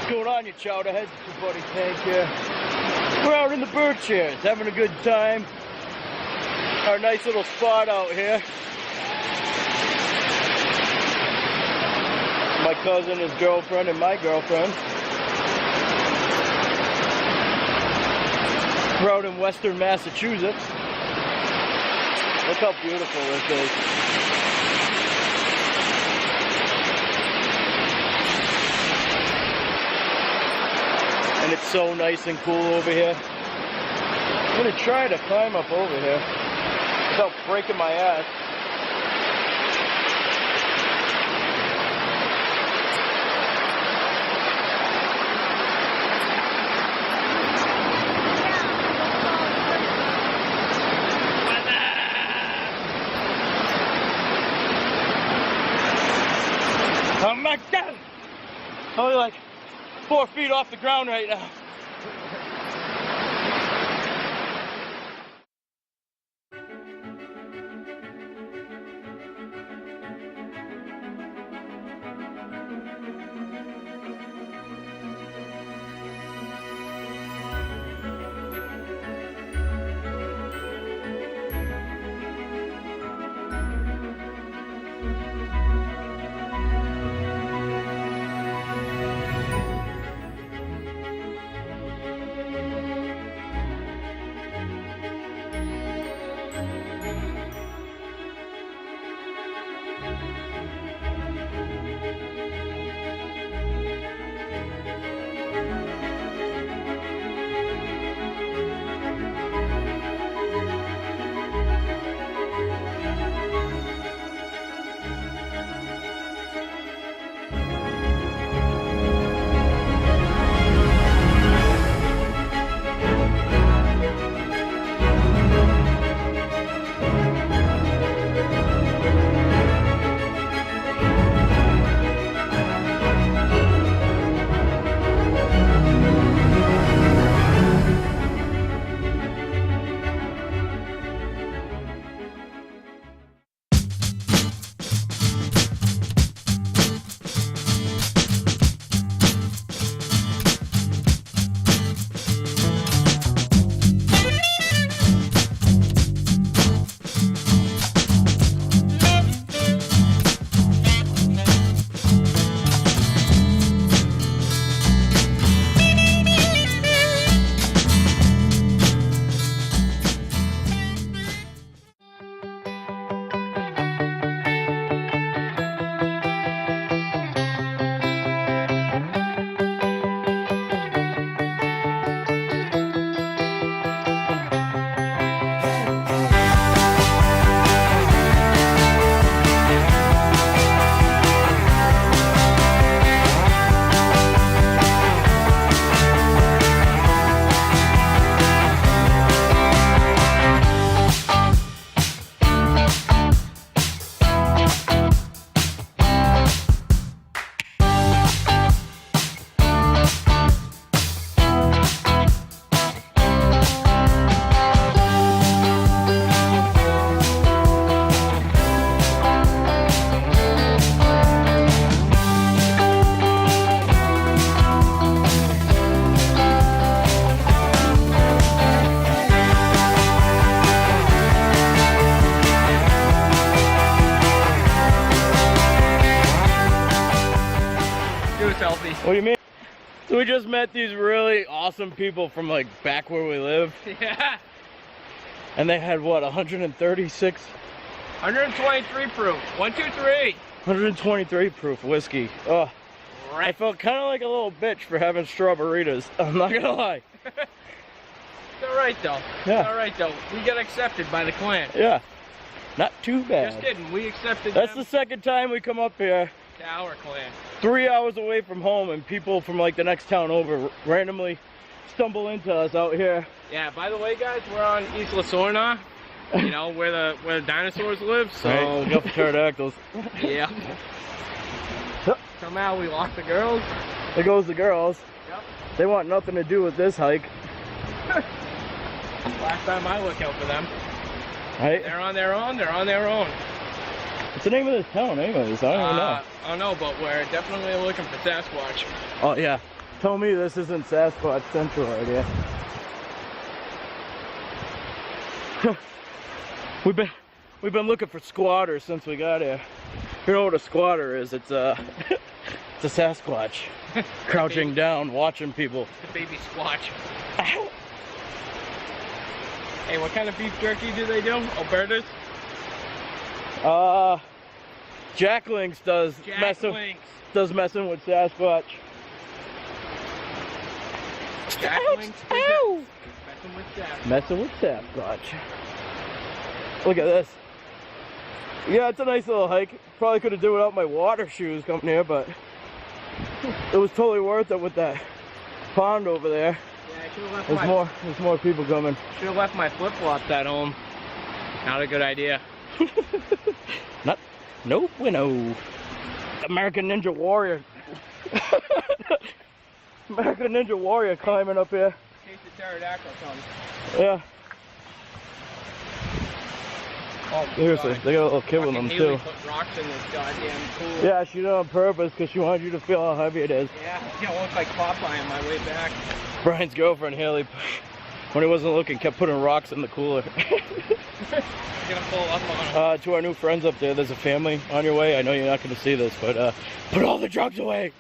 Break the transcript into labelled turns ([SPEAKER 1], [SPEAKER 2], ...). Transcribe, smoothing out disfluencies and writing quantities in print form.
[SPEAKER 1] What's going on, you chowderheads? It's your buddy Tank here. We're out in the bird chairs, having a good time. Our nice little spot out here. My cousin, his girlfriend, and my girlfriend. We're out in western Massachusetts. Look how beautiful this is. And it's so nice and cool over here. I'm gonna try to climb up over here without breaking my ass. Oh my God! Only like 4 feet off the ground right now. What do you mean? So we just met these really awesome people from like back where we live.
[SPEAKER 2] Yeah.
[SPEAKER 1] And they had what, 136?
[SPEAKER 2] 123 proof. 123.
[SPEAKER 1] 123 proof whiskey. Oh, right. I felt kind of like a little bitch for having strawberries. I'm not gonna lie.
[SPEAKER 2] It's all right though.
[SPEAKER 1] Yeah.
[SPEAKER 2] It's all right though. We got accepted by the clan.
[SPEAKER 1] Yeah. Not too bad.
[SPEAKER 2] Just kidding. We accepted.
[SPEAKER 1] That's the second time we come up here.
[SPEAKER 2] To our clan.
[SPEAKER 1] 3 hours away from home, and people from like the next town over randomly stumble into us out here.
[SPEAKER 2] Yeah. By the way, guys, we're on Isla Sorna. You know where the dinosaurs live. So
[SPEAKER 1] right. Go for pterodactyls.
[SPEAKER 2] Yeah. Somehow we lost the girls.
[SPEAKER 1] There goes the girls.
[SPEAKER 2] Yep.
[SPEAKER 1] They want nothing to do with this hike.
[SPEAKER 2] Last time I look out for them.
[SPEAKER 1] Right?
[SPEAKER 2] They're on their own. They're on their own.
[SPEAKER 1] What's the name of this town anyways? I don't even know.
[SPEAKER 2] I don't know, but we're definitely looking for Sasquatch.
[SPEAKER 1] Oh yeah. Tell me this isn't Sasquatch Central right here. We've been looking for squatters since we got here. You know what a squatter is? It's a it's a Sasquatch crouching down, watching people.
[SPEAKER 2] The baby squatch. Hey, what kind of beef jerky do they do? Alberta's?
[SPEAKER 1] Jack Links does messing with Sasquatch.
[SPEAKER 2] Jack Links
[SPEAKER 1] Messing with Sasquatch. Look at this. Yeah, it's a nice little hike. Probably could have done without my water shoes coming here, but it was totally worth it with that pond over there.
[SPEAKER 2] Yeah, I should have left
[SPEAKER 1] There's more people coming.
[SPEAKER 2] Should have left my flip-flops at home. Not a good idea.
[SPEAKER 1] No bueno. American Ninja Warrior. American Ninja Warrior climbing up here.
[SPEAKER 2] In case the pterodactyl comes.
[SPEAKER 1] Yeah.
[SPEAKER 2] Oh,
[SPEAKER 1] seriously,
[SPEAKER 2] God.
[SPEAKER 1] they got a little kid with them
[SPEAKER 2] Haley
[SPEAKER 1] too.
[SPEAKER 2] put rocks in this goddamn pool.
[SPEAKER 1] Yeah, she did it on purpose because she wanted you to feel how heavy it is.
[SPEAKER 2] Yeah, it's gonna look like Popeye on my way back.
[SPEAKER 1] Brian's girlfriend Haley, when he wasn't looking, kept putting rocks in the cooler.
[SPEAKER 2] Gonna pull up on him.
[SPEAKER 1] To our new friends up there, there's a family on your way. I know you're not going to see this, but put all the drugs away.